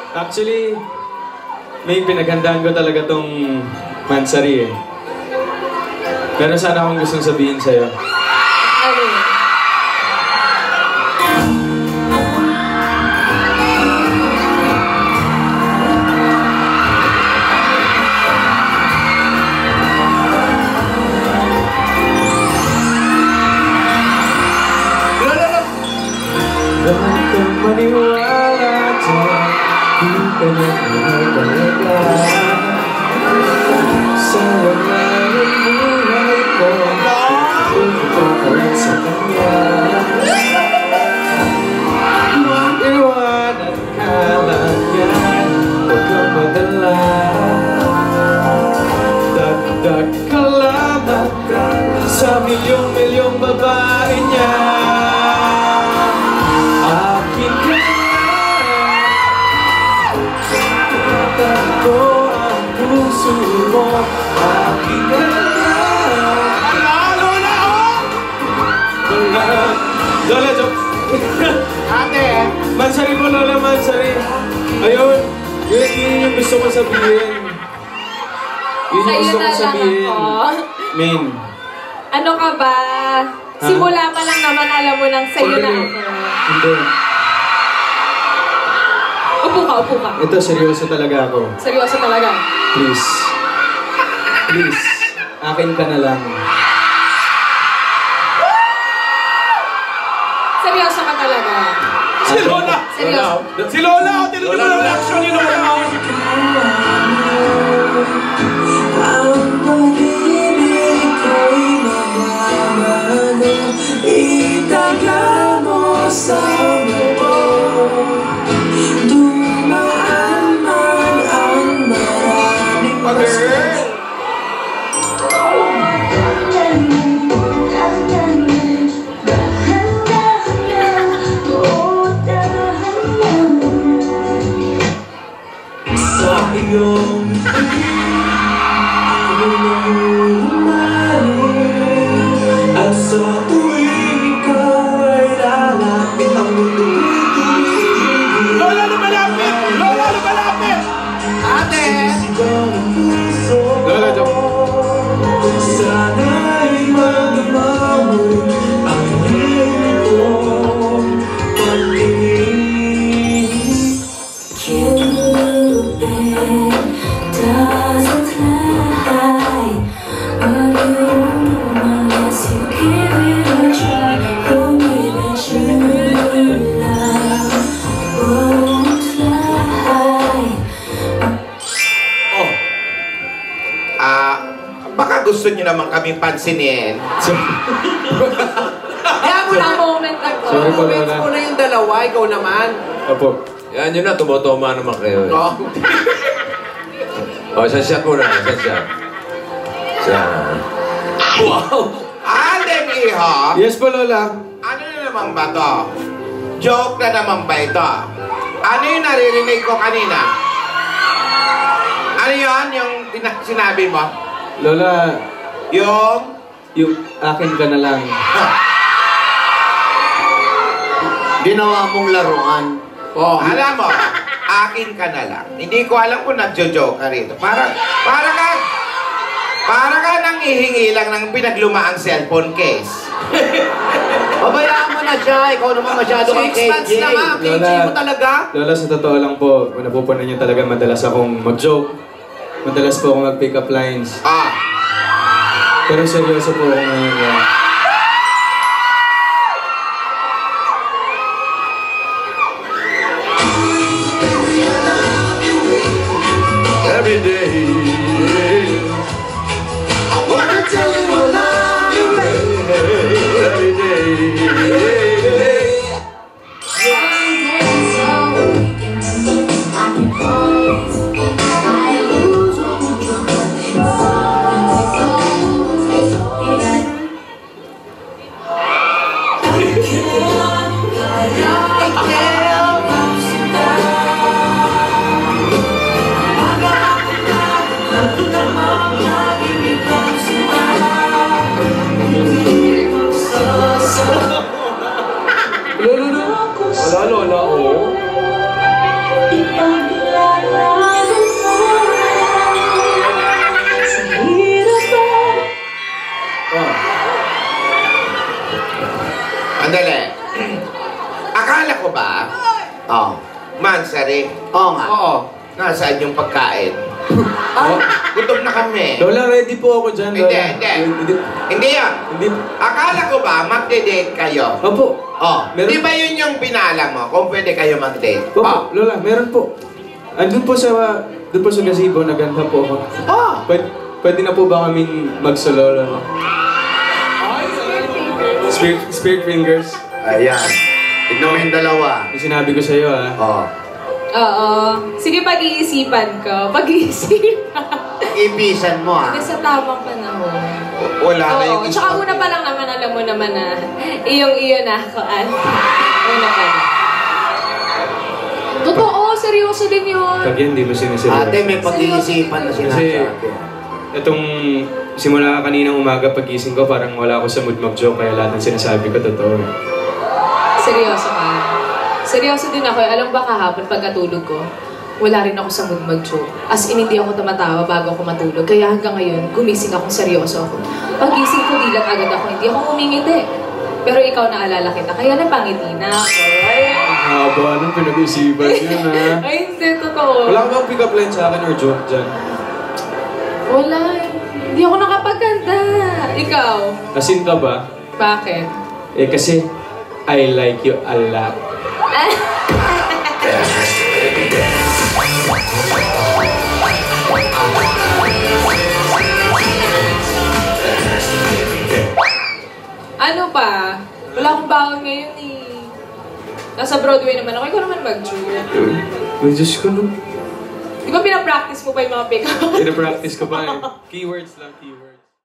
Actually, may pinaghandaan ko talaga tong Mansari eh. Pero sana akong gustong sabihin sa'yo. Ano yun? Bakit kang maniwala dyan? Di ka na talaga. Sayang na ang buhay ko. Kung ipapawid sa kanya. Mag-iwanan ka lang yan. Huwag kang madala. Dagdag ka lamang sa milyong-milyong babae niya. Akin ka ko ang puso mo. Akin ka Lola! Lola, joke! Ate! Mansari mo, Lola, Mansari. Ayun, yun yung gusto ko sabihin. Yun yung gusto ko sabihin. Min. Ano ka ba? Simula pa lang naman alam mo nang sa'yo na ako. Hindi. Upo ka, upo ka. Ito, seryoso talaga ako. Seryoso talaga. Please. Please. Akin ka na lang. Seryoso ka talaga. Si Lola! Seryoso. Si Lola! Tinutin mo lang reaction ni Lola! Ang pag-ibig ko'y magbabago. Itagal mo sa mundo. Dumaan man ang maraming sa iyong at sa tuwing ikaw ay lalapit ang mundo. Lola, lumalapit! Lola, lumalapit! Ate! Lola, joke. Sana'y magmamuli ang iyong pag-ibig. Cupid doesn't lie, but you unless you give it a try. Only the true love won't lie. Baka gusto niyo naman kaming pansinin. Kaya mo na moment ako. Sorry po, Moments Lola. mo na yung dalawa, ikaw naman. Opo. Yan yun na, tumotoma naman kayo. No? O, sa shot muna, sa shot. Wow! Alem, iho! Yes po, Lola. Ano na naman ba to? Joke na naman ba ito? Ano yung naririnig ko kanina? Ano yun? Yung sinabi mo? Lola, Yung... akin ka na lang. Ginawa mong laruan. Oh, alam mo, akin ka na lang. Hindi ko alam kung nagjo-joke ka rito. Para ka nang ihingi lang ng pinaglumaang cellphone case. Pabayaan mo na siya. Ikaw naman masyado kang 6 months KJ. na nga, KJ mo talaga. Lola, sa totoo lang po, napupunan niyo talaga madalas akong mag-joke. Madalas po akong mag-pick up lines. Pero seryoso po ako ngayon. Every day. I wanna tell you I love you, baby. Every day. ba? Oo. Mansari. Oo nga. Oo. Nasaan yung pagkain? Gutom na kami. Lola, ready po ako dyan, Lola. Hindi. Hindi yan. Hindi. Akala ko ba magde-date kayo? Opo. Oh, Meron- di ba yun yung pinala mo? Kung pwede kayo mag-date? Opo, Oh. Lola, meron po. Andun po sa gazebo, naganda po ako. Oh. Pwede na po ba kaming magsolo, Lola? Spirit fingers. Ayan. Tignan mo yung dalawa. Yung sinabi ko sa'yo, ha? Oo. Oo. Sige, pag-iisipan ko. Pag-iisipan. Ibisan mo ah. Hanggang sa tamang panahon. Wala na yung Oo. Tsaka una pa lang naman, alam mo naman na iyong-iyo na ako, Al. Una pa lang. Totoo, seryoso din yun. Pag yan, di mo siniseryoso. Ate, may pag-iisipan na sila Kasi- sa atin. Itong simula kaninang umaga paggising ko, parang wala ako sa mood mag-joke, kaya lahat ng sinasabi ko totoo. Seryoso ka. Seryoso din ako. Alam ba kahapon pagkatulog ko, wala rin ako sa mood mag-joke. As in, hindi ako tumatawa bago ako matulog. Kaya hanggang ngayon, gumising akong seryoso ako. Pagising ko, dilat agad ako. Hindi ako umingiti. Pero ikaw naalala kita, kaya napangiti na ako. Ay, Haba nung pinag-isipan yun, ha? ay hindi, totoo. Wala ka bang pick-up line sa akin or joke dyan? Wala. Hindi ako nakapagkanta. Ikaw? Asin ka ba? Bakit? Eh kasi, I like you a lot. Ano pa? Wala akong baon ngayon eh. Nasa Broadway naman ako. Ikaw naman mag-joke. May Diyos ko no. Di ba pinapractice mo pa yung mga pick-up? Pina-practice ko pa eh. Keywords lang, keywords.